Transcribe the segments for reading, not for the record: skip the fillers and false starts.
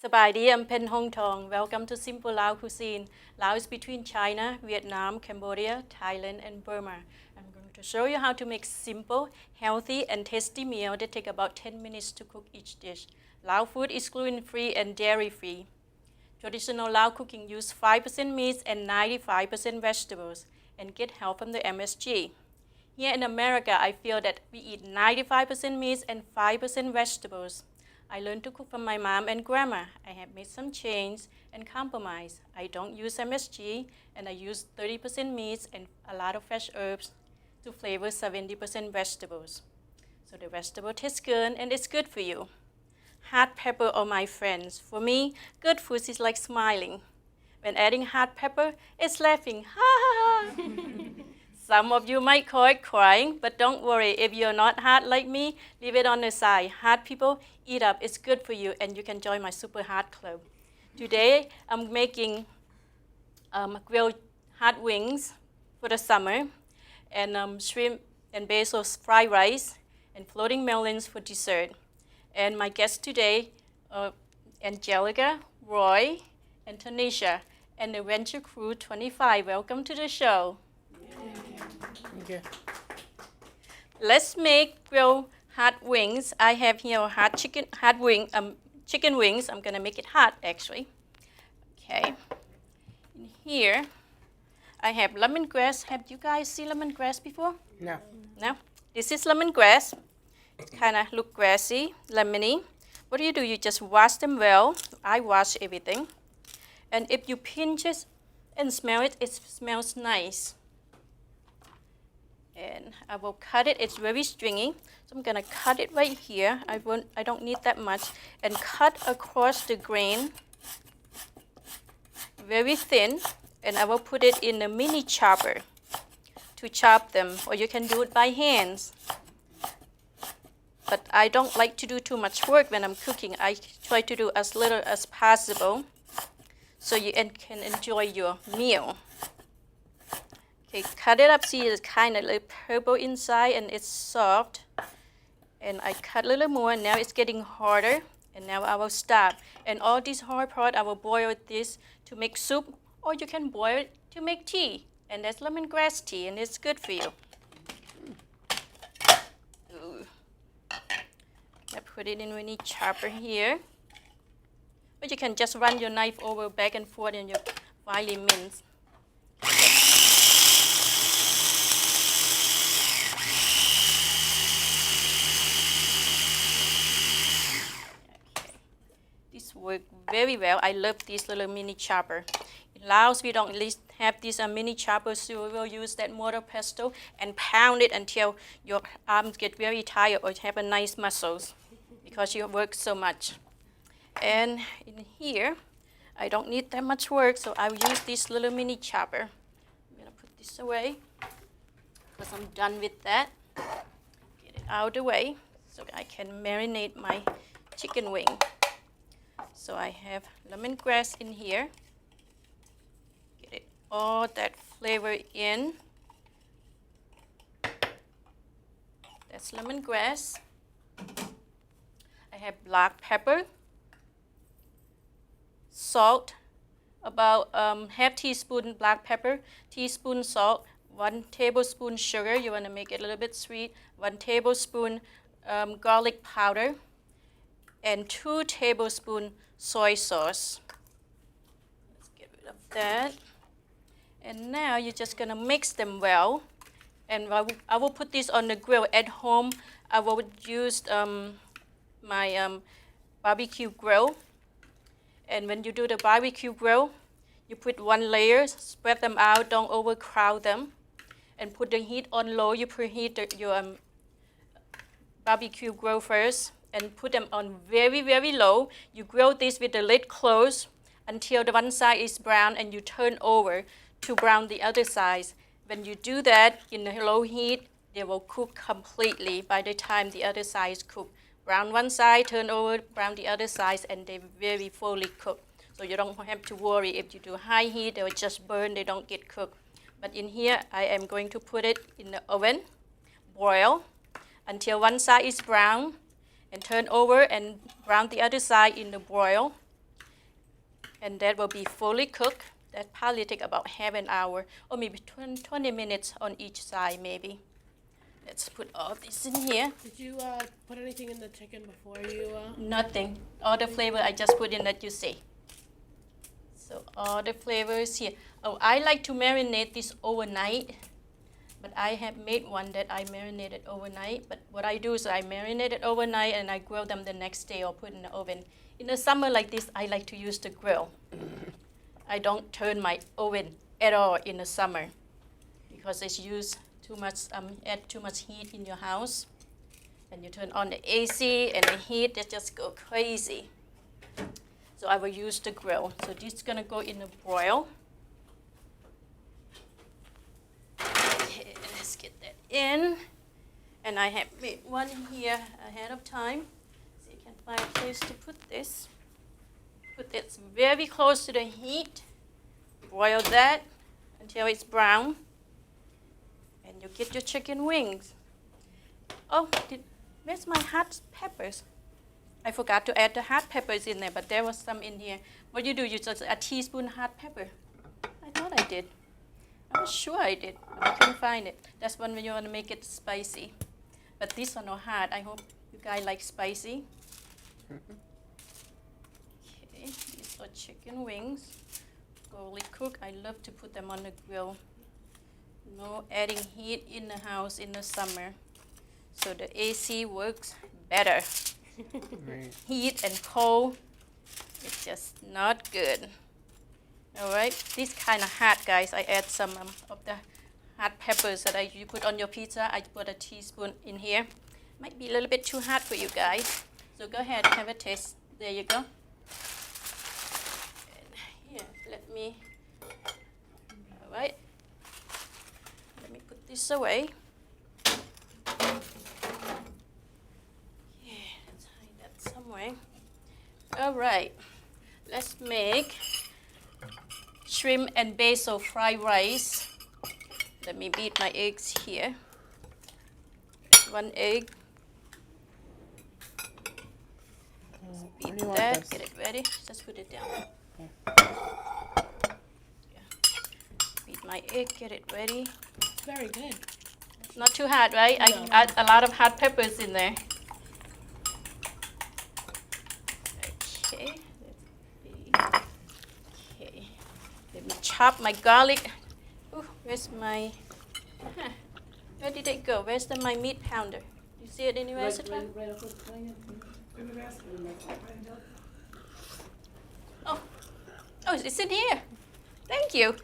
Sabadi, I'm Penn Hongthong. Welcome to Simple Lao Cuisine. Lao is between China, Vietnam, Cambodia, Thailand, and Burma. I'm going to show you how to make simple, healthy, and tasty meal that take about 10 minutes to cook each dish. Lao food is gluten-free and dairy-free. Traditional Lao cooking uses 5% meat and 95% vegetables and get help from the MSG. Here in America, I feel that we eat 95% meat and 5% vegetables. I learned to cook from my mom and grandma. I have made some change and compromise. I don't use MSG, and I use 30% meat and a lot of fresh herbs to flavor 70% vegetables. So the vegetable tastes good and it's good for you. Hot pepper are my friends. For me, good food is like smiling. When adding hot pepper, it's laughing. Ha ha ha! Some of you might call it crying, but don't worry. If you're not hot like me, leave it on the side. Hot people, eat up. It's good for you, and you can join my super hot club. Today, I'm making grilled hot wings for the summer, and shrimp and basil fried rice, and floating melons for dessert. And my guests today are Angelica, Roy, and Tanisha, and the Venture Crew 25. Welcome to the show. Okay. Let's make grilled hot wings. I have here chicken wings. I'm gonna make it hot actually. Okay. In here, I have lemongrass. Have you guys seen lemongrass before? No. No. This is lemongrass. It kind of look grassy, lemony. What do? You just wash them well. I wash everything, and if you pinch it and smell it, it smells nice. And I will cut it. It's very stringy, so I'm gonna cut it right here. I don't need that much, and cut across the grain, very thin. And I will put it in a mini chopper to chop them, or you can do it by hands. But I don't like to do too much work when I'm cooking. I try to do as little as possible, so you can enjoy your meal. Okay, cut it up. See, it's kind of like purple inside and it's soft. And I cut a little more, and now it's getting harder. And now I will stop. And all this hard part, I will boil this to make soup, or you can boil it to make tea. And that's lemongrass tea, and it's good for you. Ooh. I put it in a mini chopper here. But you can just run your knife over back and forth in your finely minced. Work very well. I love this little mini chopper. In Laos, we don't have these mini choppers, so we will use that mortar pestle and pound it until your arms get very tired or have a nice muscles because you work so much. And in here, I don't need that much work, so I will use this little mini chopper. I'm gonna put this away because I'm done with that. Get it out of the way so I can marinate my chicken wing. So I have lemongrass in here. Get it all that flavor in. That's lemongrass. I have black pepper, salt, about half teaspoon black pepper, teaspoon salt, 1 tablespoon sugar. You want to make it a little bit sweet. 1 tablespoon garlic powder, and 2 tablespoons soy sauce. Let's get rid of that. And now you're just gonna mix them well. And I will put this on the grill at home. I will use my barbecue grill. And when you do the barbecue grill, you put 1 layer, spread them out, don't overcrowd them, and put the heat on low. You preheat your barbecue grill first, and put them on very, very low. You grill this with the lid closed until the one side is brown, and you turn over to brown the other side. When you do that in the low heat, they will cook completely by the time the other side is cooked. Brown one side, turn over, brown the other side, and they're very fully cooked. So you don't have to worry if you do high heat, they will just burn, they don't get cooked. But in here, I am going to put it in the oven, boil until one side is brown, and turn over and brown the other side in the broil. And that will be fully cooked. That probably take about half an hour or maybe 20 minutes on each side maybe. Let's put all this in here. Did you put anything in the chicken before you? Nothing. All the flavor I just put in that you see. So all the flavors here. Oh, I like to marinate this overnight. But I have made one that I marinated overnight. But what I do is I marinate it overnight and I grill them the next day or put in the oven. In the summer like this, I like to use the grill. I don't turn my oven at all in the summer because it's used too much, add too much heat in your house. And you turn on the AC and the heat, they just go crazy. So I will use the grill. So this is gonna go in the broil. Okay, let's get that in. And I have made one here ahead of time. So you can find a place to put this. Put this very close to the heat. Broil that until it's brown. And you get your chicken wings. Oh, where's my hot peppers? I forgot to add the hot peppers in there, but there was some in here. What you do, you just a teaspoon hot pepper. I thought I did. I'm sure I did, but I couldn't find it. That's when you want to make it spicy. But these are not hot. I hope you guys like spicy. Okay, these are chicken wings. Fully cooked. I love to put them on the grill. No adding heat in the house in the summer. So the AC works better. Right. Heat and cold, it's just not good. All right, this kind of hot, guys. I add some of the hot peppers that you put on your pizza. I put a teaspoon in here. Might be a little bit too hot for you guys. So go ahead and have a taste. There you go. And here, let me, all right. Let me put this away. Somewhere. All right, let's make shrimp and basil fried rice. Let me beat my eggs here. There's one egg. Beat that, get it ready. Just put it down. Okay. Yeah. Beat my egg, get it ready. It's very good. Not too hot, right? No. I add a lot of hot peppers in there. Okay, okay. Let me chop my garlic. Ooh, where's my? Where did it go? Where's my meat pounder? You see it anywhere? Oh, it's in here. Thank you.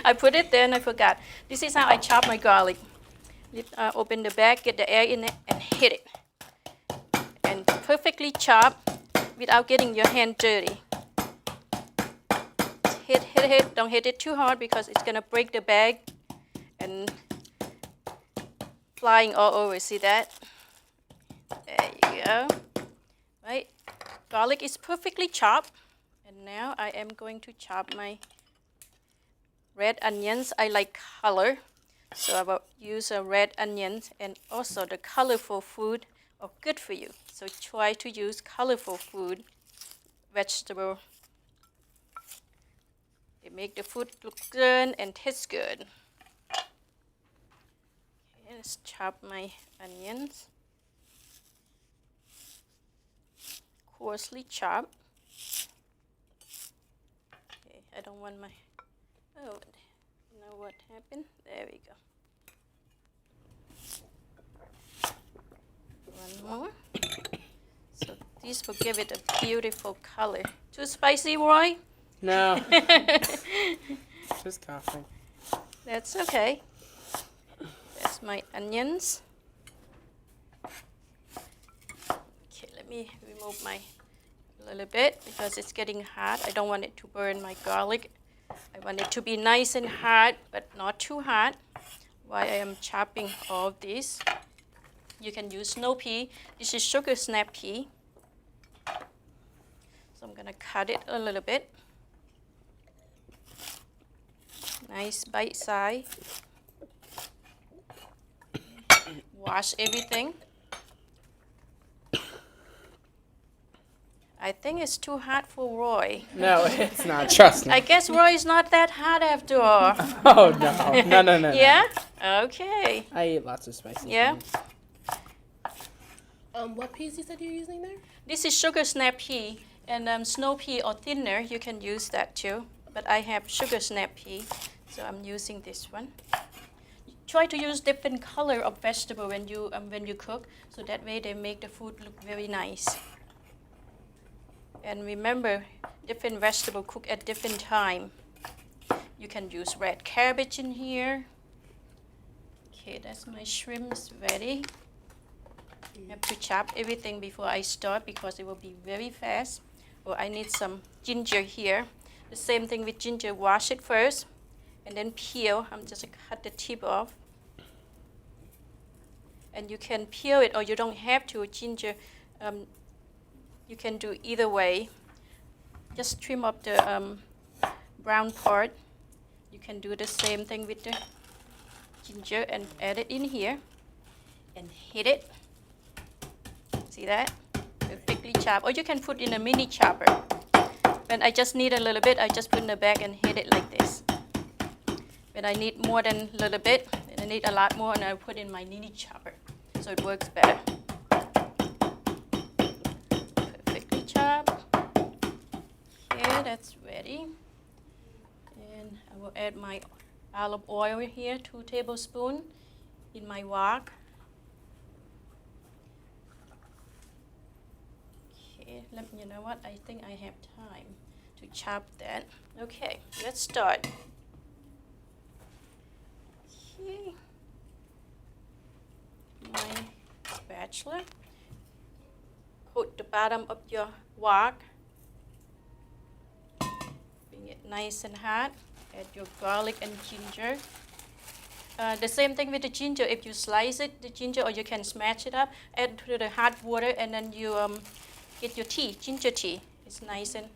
I put it there and I forgot. This is how I chop my garlic. Open the bag, get the air in it, and hit it. And perfectly chop. Without getting your hand dirty. Hit. Don't hit it too hard because it's gonna break the bag and flying all over. See that? There you go. Right? Garlic is perfectly chopped. And now I am going to chop my red onions. I like color. So I will use a red onions, and also the colorful food are good for you. So try to use colorful food, vegetable. They make the food look good and taste good. Okay, let's chop my onions. Coarsely chopped. Okay, I don't want my, oh, you know what happened? There we go. One more. So this will give it a beautiful color. Too spicy, Roy? No. Just coughing. That's okay. That's my onions. Okay, let me remove my little bit because it's getting hot. I don't want it to burn my garlic. I want it to be nice and hot, but not too hot. While I am chopping all of this. You can use snow pea. This is sugar snap pea. So I'm gonna cut it a little bit. Nice bite size. Wash everything. I think it's too hot for Roy. No, it's not. Trust me. I guess Roy is not that hot after all. Oh no. No. Yeah? Okay. I eat lots of spicy Yeah. things. What peas you said you're using there? This is sugar snap pea, and snow pea or thinner, you can use that too. But I have sugar snap pea, so I'm using this one. Try to use different color of vegetable when you cook, so that way they make the food look very nice. And remember, different vegetable cook at different time. You can use red cabbage in here. Okay, that's my shrimps ready. I have to chop everything before I start because it will be very fast. Oh, I need some ginger here. The same thing with ginger, wash it first and then peel. I'm just gonna cut the tip off. And you can peel it or you don't have to. Ginger, you can do either way. Just trim up the brown part. You can do the same thing with the ginger and add it in here and hit it. See that? Perfectly chopped. Or you can put in a mini chopper. When I just need a little bit, I just put in the bag and hit it like this. When I need more than a little bit, and I need a lot more, and I put in my mini chopper. So it works better. Perfectly chopped. Okay, that's ready. And I will add my olive oil here, 2 tablespoons in my wok. You know what? I think I have time to chop that. Okay, let's start. Okay. My spatula. Coat the bottom of your wok. Bring it nice and hot. Add your garlic and ginger. The same thing with the ginger. If you slice it, the ginger, or you can smash it up, add to the hot water, and then you get your tea, ginger tea. It's nice and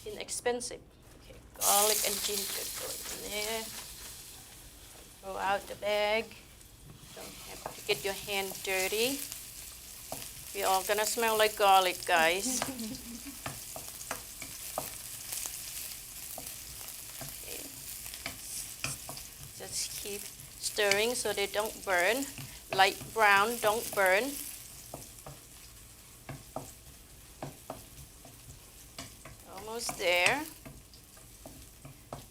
inexpensive. Okay, garlic and ginger go in there. Throw out the bag. Don't have to get your hand dirty. We're all gonna smell like garlic, guys. Okay. Just keep stirring so they don't burn. Light brown, don't burn. Almost there.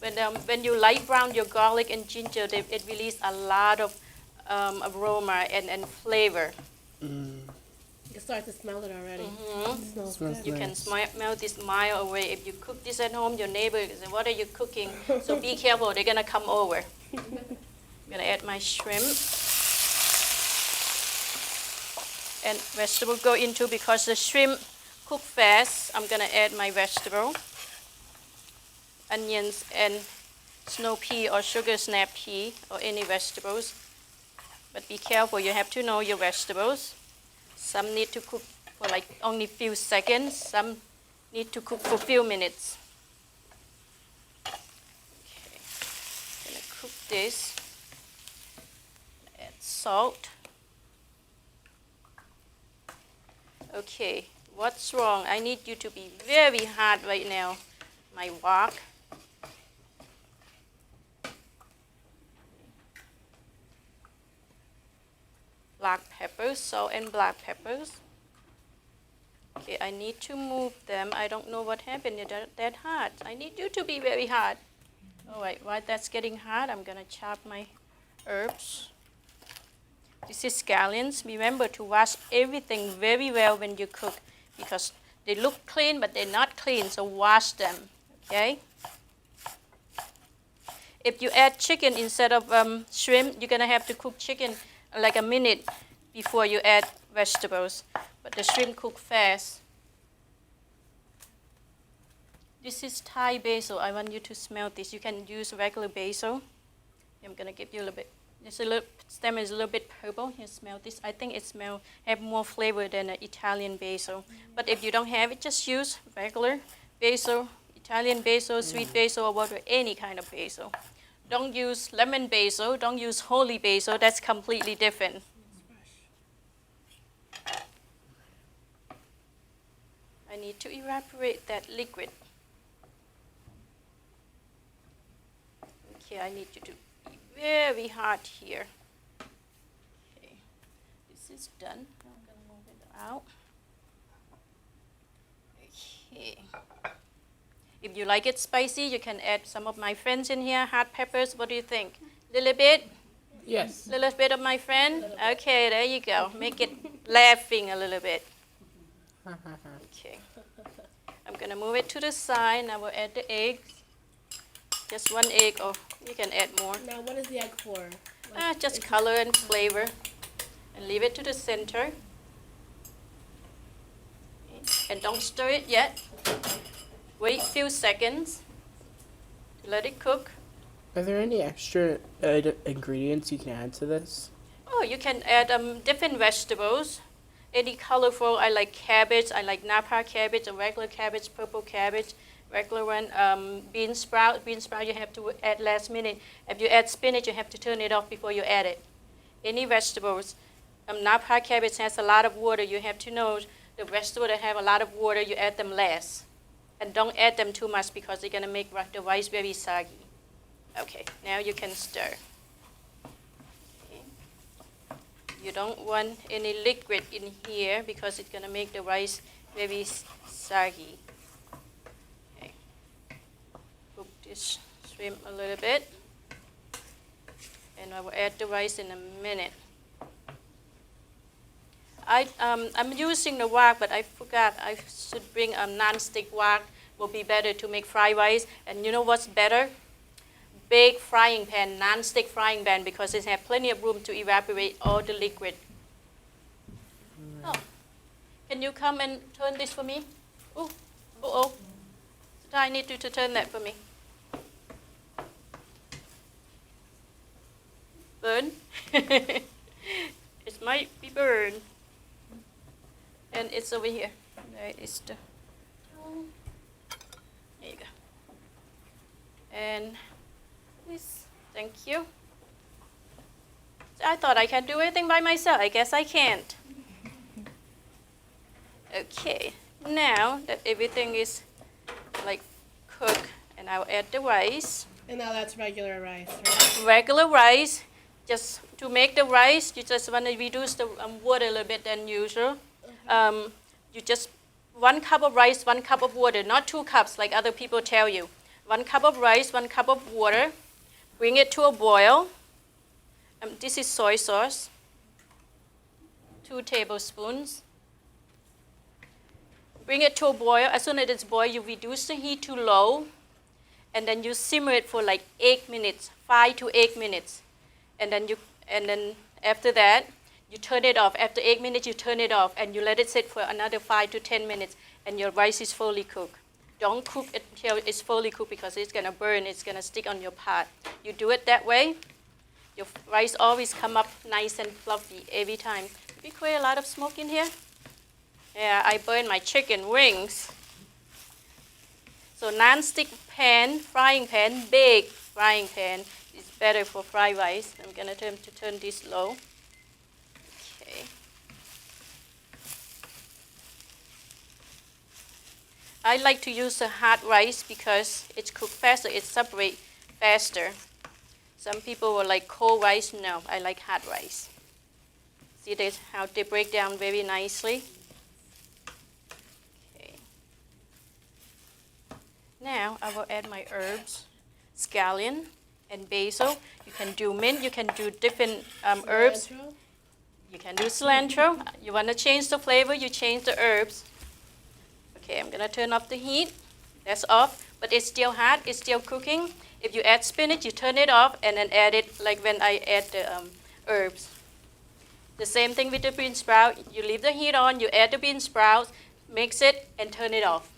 When you light brown your garlic and ginger, it releases a lot of aroma and flavor. You can start to smell it already. Mm-hmm. It smells Smells good. You can smell this mile away. If you cook this at home, your neighbor will say, "What are you cooking?" So be careful, they're gonna come over. I'm gonna add my shrimp. And vegetable go into, because the shrimp cook fast, I'm gonna add my vegetable. Onions and snow pea or sugar snap pea or any vegetables. But be careful, you have to know your vegetables. Some need to cook for like only few seconds. Some need to cook for few minutes. Okay, I'm gonna cook this. Add salt. Okay, what's wrong? I need you to be very hot right now. My wok. Black peppers, salt and black peppers. Okay, I need to move them. I don't know what happened. They're that hot. I need you to be very hot. All right, while that's getting hot, I'm gonna chop my herbs. This is scallions. Remember to wash everything very well when you cook, because they look clean, but they're not clean, so wash them, okay? If you add chicken instead of shrimp, you're gonna have to cook chicken like a minute before you add vegetables, but the shrimp cook fast. This is Thai basil. I want you to smell this. You can use regular basil. I'm gonna give you a little bit. This stem is a little bit purple. You smell this. I think it have more flavor than an Italian basil. But if you don't have it, just use regular basil, Italian basil, sweet basil, or whatever, any kind of basil. Don't use lemon basil. Don't use holy basil. That's completely different. I need to evaporate that liquid. Okay, I need you to be very hard here. Okay, this is done. I'm gonna move it out. Okay. If you like it spicy, you can add some of my friends in here, hot peppers. What do you think? Little bit? Yes. Little bit of my friend? Okay, there you go. Make it laughing a little bit. Okay. I'm going to move it to the side. Now we'll add the eggs. Just one egg, or you can add more. Now, what is the egg for? Just color and flavor. And leave it to the center. And don't stir it yet. Wait a few seconds to let it cook. Are there any extra ingredients you can add to this? Oh, you can add different vegetables. Any colorful. I like cabbage. I like napa cabbage, a regular cabbage, purple cabbage, regular one. Bean sprout. Bean sprout you have to add last minute. If you add spinach, you have to turn it off before you add it. Any vegetables. Napa cabbage has a lot of water. You have to know the vegetables that have a lot of water, you add them last. And don't add them too much because they're going to make the rice very soggy. Okay, now you can stir. Okay. You don't want any liquid in here because it's going to make the rice very soggy. Okay. Cook this shrimp a little bit. And I will add the rice in a minute. I'm using the wok, but I forgot I should bring a non-stick wok. Will be better to make fried rice. And you know what's better? Big frying pan, non-stick frying pan, because it has plenty of room to evaporate all the liquid. Oh, can you come and turn this for me? Oh. I need you to turn that for me. Burn? It might be burned. And it's over here. There is the. There you go. And this. Thank you. I thought I could do everything by myself. I guess I can't. Okay. Now that everything is like cooked, and I'll add the rice. And now that's regular rice, right? Regular rice. Just to make the rice, you just want to reduce the water a little bit than usual. You just 1 cup of rice, 1 cup of water, not 2 cups like other people tell you. 1 cup of rice, 1 cup of water. Bring it to a boil. This is soy sauce. 2 tablespoons. Bring it to a boil. As soon as it's boiled, you reduce the heat to low, and then you simmer it for like 8 minutes, 5 to 8 minutes, and then after that, you turn it off. After 8 minutes, you turn it off, and you let it sit for another 5 to 10 minutes, and your rice is fully cooked. Don't cook it until it's fully cooked because it's gonna burn. It's gonna stick on your pot. You do it that way, your rice always come up nice and fluffy every time. Did we create a lot of smoke in here? Yeah, I burned my chicken wings. So non-stick pan, frying pan, big frying pan is better for fried rice. I'm gonna turn this low. Okay. I like to use the hot rice because it's cooked faster, it separates faster. Some people will like cold rice. No, I like hot rice. See this, how they break down very nicely. Okay. Now I will add my herbs, scallion and basil. You can do mint, you can do different herbs. Cilantro? You can do cilantro. You want to change the flavor, you change the herbs. Okay, I'm going to turn off the heat. That's off, but it's still hot, it's still cooking. If you add spinach, you turn it off and then add it like when I add the herbs. The same thing with the bean sprout. You leave the heat on, you add the bean sprouts, mix it, and turn it off.